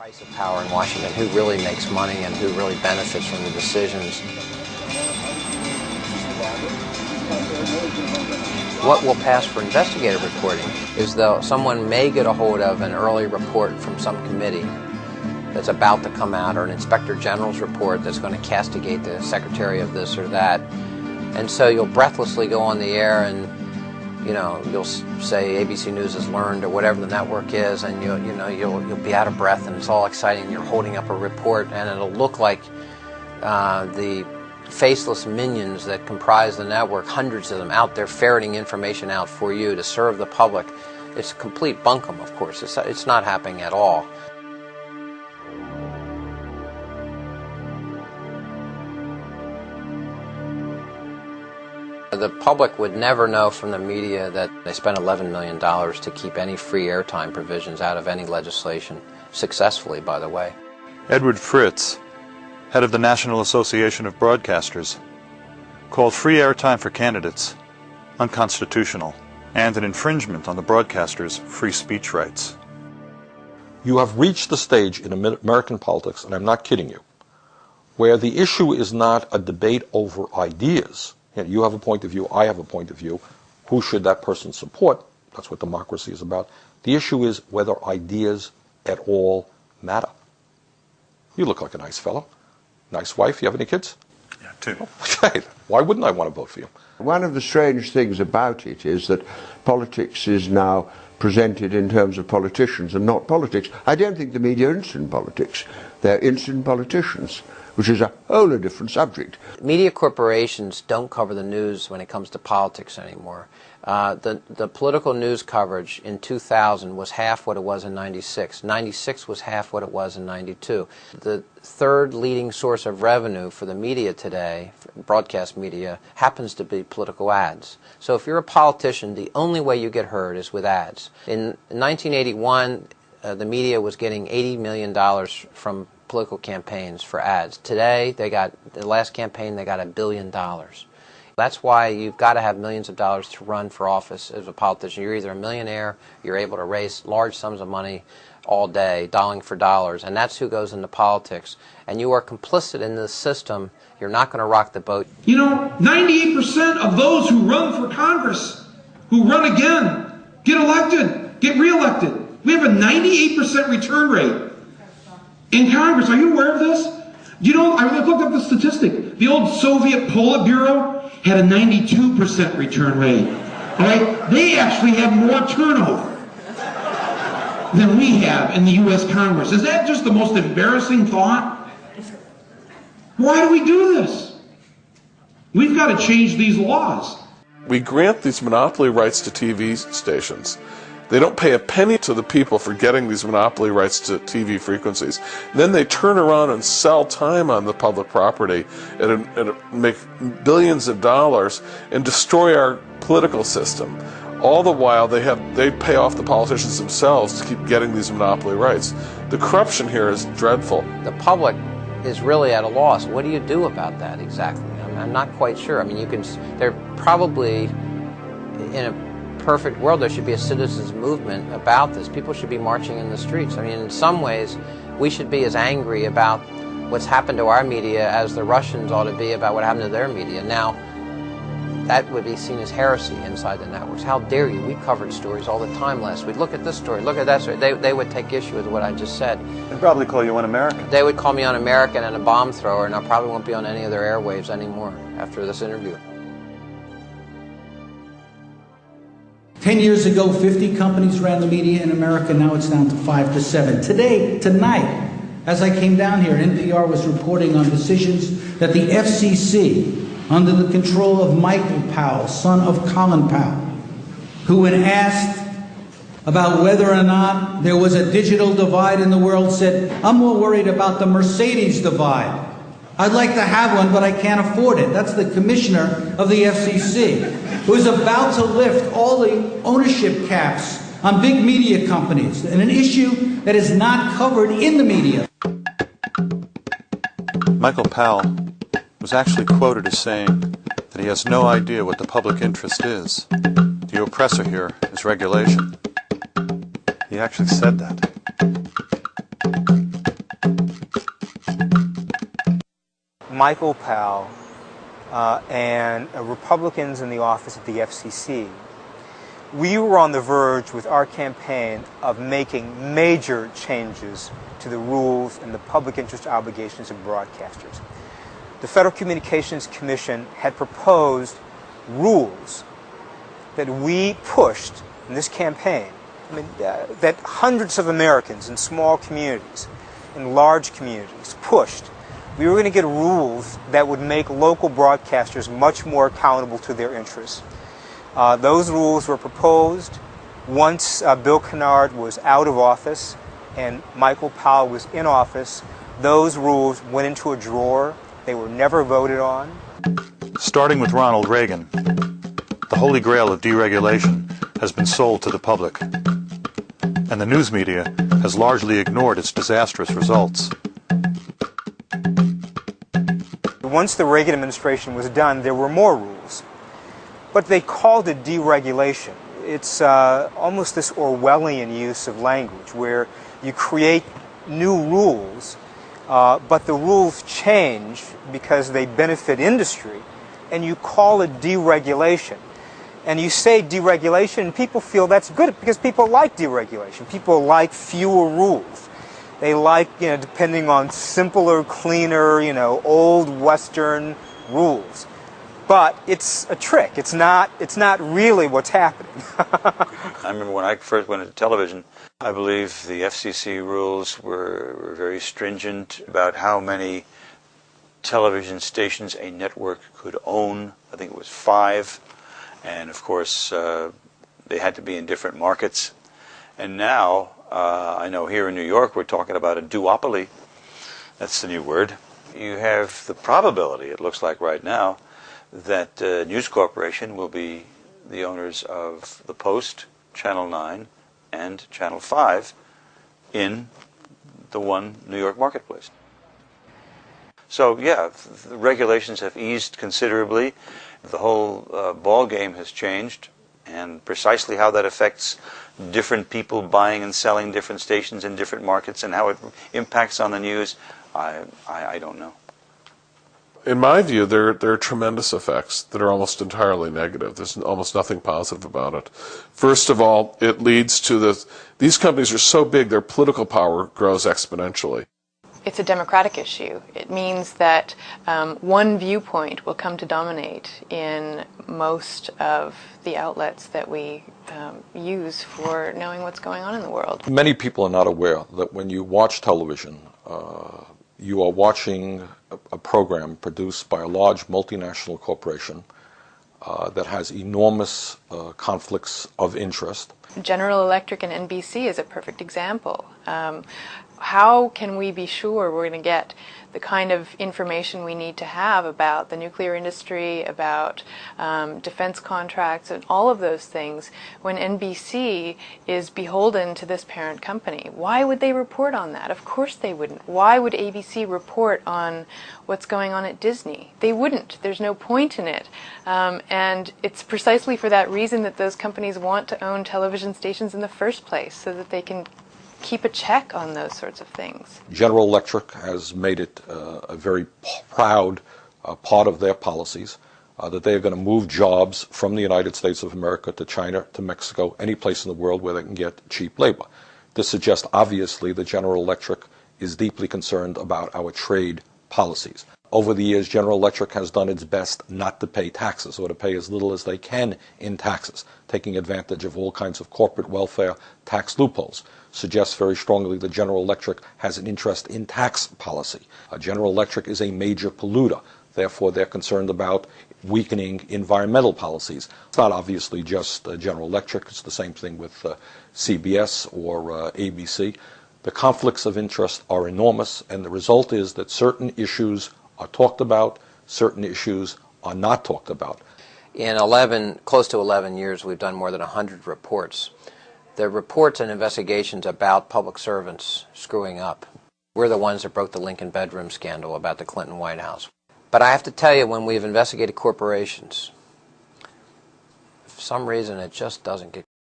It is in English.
Price of power in Washington, who really makes money and who really benefits from the decisions. What will pass for investigative reporting is though someone may get a hold of an early report from some committee that's about to come out, or an inspector general's report that's going to castigate the secretary of this or that, and so you'll breathlessly go on the air and you'll say ABC News has learned or whatever the network is, and you'll be out of breath and it's all exciting. You're holding up a report and it'll look like the faceless minions that comprise the network, hundreds of them out there ferreting information out for you to serve the public. It's complete bunkum, of course. It's not happening at all. The public would never know from the media that they spent $11 million to keep any free airtime provisions out of any legislation, successfully, by the way. Edward Fritz, head of the National Association of Broadcasters, called free airtime for candidates unconstitutional and an infringement on the broadcasters' free speech rights. You have reached the stage in American politics, and I'm not kidding you, where the issue is not a debate over ideas. You have a point of view, I have a point of view. Who should that person support? That's what democracy is about. The issue is whether ideas at all matter. You look like a nice fellow. Nice wife. You have any kids? Yeah, 2. Okay. Why wouldn't I want to vote for you? One of the strange things about it is that politics is now presented in terms of politicians and not politics. I don't think the media are interested in politics. They're interested in politicians, which is a whole different subject. Media corporations don't cover the news when it comes to politics anymore. The political news coverage in 2000 was half what it was in 96. 96 was half what it was in 92. The third leading source of revenue for the media today, broadcast media, happens to be political ads. So if you're a politician, the only way you get heard is with ads. In 1981, the media was getting $80 million from political campaigns for ads. Today, the last campaign, they got $1 billion. That's why you've got to have millions of dollars to run for office as a politician. You're either a millionaire, you're able to raise large sums of money all day, dollar for dollars, and that's who goes into politics. And you are complicit in this system. You're not going to rock the boat. 98% of those who run for Congress, who run again, get elected, get reelected. We have a 98% return rate in Congress. Are you aware of this? I looked up the statistic. The old Soviet Politburo had a 92% return rate. All right? They actually have more turnover than we have in the U.S. Congress. Is that just the most embarrassing thought? Why do we do this? We've got to change these laws. We grant these monopoly rights to TV stations. They don't pay a penny to the people for getting these monopoly rights to TV frequencies. Then they turn around and sell time on the public property and make billions of dollars and destroy our political system. All the while they pay off the politicians themselves to keep getting these monopoly rights. The corruption here is dreadful. The public is really at a loss. What do you do about that exactly? I'm not quite sure. I mean, they're probably in a perfect world, there should be a citizens movement about this. People should be marching in the streets. I mean, in some ways, we should be as angry about what's happened to our media as the Russians ought to be about what happened to their media. Now, that would be seen as heresy inside the networks. How dare you? We covered stories all the time last week. Look at this story. Look at that story. They would take issue with what I just said. They'd probably call you un-American. They would call me un-American and a bomb thrower, and I probably won't be on any of their airwaves anymore after this interview. 10 years ago, 50 companies ran the media in America. Now it's down to 5 to 7. Tonight, as I came down here, NPR was reporting on decisions that the FCC, under the control of Michael Powell, son of Colin Powell, who when asked about whether or not there was a digital divide in the world said, "I'm more worried about the Mercedes divide. I'd like to have one, but I can't afford it." That's the commissioner of the FCC, who's about to lift all the ownership caps on big media companies, and an issue that is not covered in the media. Michael Powell was actually quoted as saying that he has no idea what the public interest is. The oppressor here is regulation. He actually said that. Michael Powell and Republicans in the office of the FCC, we were on the verge with our campaign of making major changes to the rules and the public interest obligations of broadcasters. The Federal Communications Commission had proposed rules that we pushed in this campaign, that hundreds of Americans in small communities, in large communities, pushed. We were going to get rules that would make local broadcasters much more accountable to their interests. Those rules were proposed once Bill Kennard was out of office and Michael Powell was in office. Those rules went into a drawer. They were never voted on. Starting with Ronald Reagan, the holy grail of deregulation has been sold to the public, and the news media has largely ignored its disastrous results. Once the Reagan administration was done, there were more rules, but they called it deregulation. It's almost this Orwellian use of language where you create new rules, but the rules change because they benefit industry, and you call it deregulation. And you say deregulation, and people feel that's good because people like deregulation. People like fewer rules. They like, depending on simpler, cleaner, old Western rules. But it's a trick. It's not really what's happening. I remember when I first went into television, I believe the FCC rules were very stringent about how many television stations a network could own. I think it was 5. And of course, they had to be in different markets. And now, I know here in New York, we're talking about a duopoly. That's the new word. You have the probability, it looks like right now, that News Corporation will be the owners of the Post, Channel 9, and Channel 5 in the one New York marketplace. So yeah, the regulations have eased considerably. The whole ball game has changed, and precisely how that affects different people buying and selling different stations in different markets and how it impacts on the news, I don't know. In my view, there are tremendous effects that are almost entirely negative. There's almost nothing positive about it. First of all, it leads to these companies are so big, their political power grows exponentially. It's a democratic issue. It means that one viewpoint will come to dominate in most of the outlets that we use for knowing what's going on in the world. Many people are not aware that when you watch television, you are watching a program produced by a large multinational corporation that has enormous conflicts of interest. General Electric and NBC is a perfect example. How can we be sure we're going to get the kind of information we need to have about the nuclear industry, about defense contracts, and all of those things when NBC is beholden to this parent company? Why would they report on that? Of course they wouldn't. Why would ABC report on what's going on at Disney? They wouldn't. There's no point in it. And it's precisely for that reason that those companies want to own television stations in the first place, so that they can keep a check on those sorts of things. General Electric has made it a very proud part of their policies that they are going to move jobs from the United States of America to China, to Mexico, any place in the world where they can get cheap labor. This suggests obviously that General Electric is deeply concerned about our trade policies. Over the years, General Electric has done its best not to pay taxes, or to pay as little as they can in taxes, taking advantage of all kinds of corporate welfare tax loopholes. Suggests very strongly that General Electric has an interest in tax policy. General Electric is a major polluter. Therefore, they're concerned about weakening environmental policies. It's not obviously just General Electric. It's the same thing with CBS or ABC. The conflicts of interest are enormous, and the result is that certain issues are talked about, certain issues are not talked about. In close to 11 years, we've done more than 100 reports. They're reports and investigations about public servants screwing up. We're the ones that broke the Lincoln bedroom scandal about the Clinton White House. But I have to tell you, when we've investigated corporations, for some reason it just doesn't get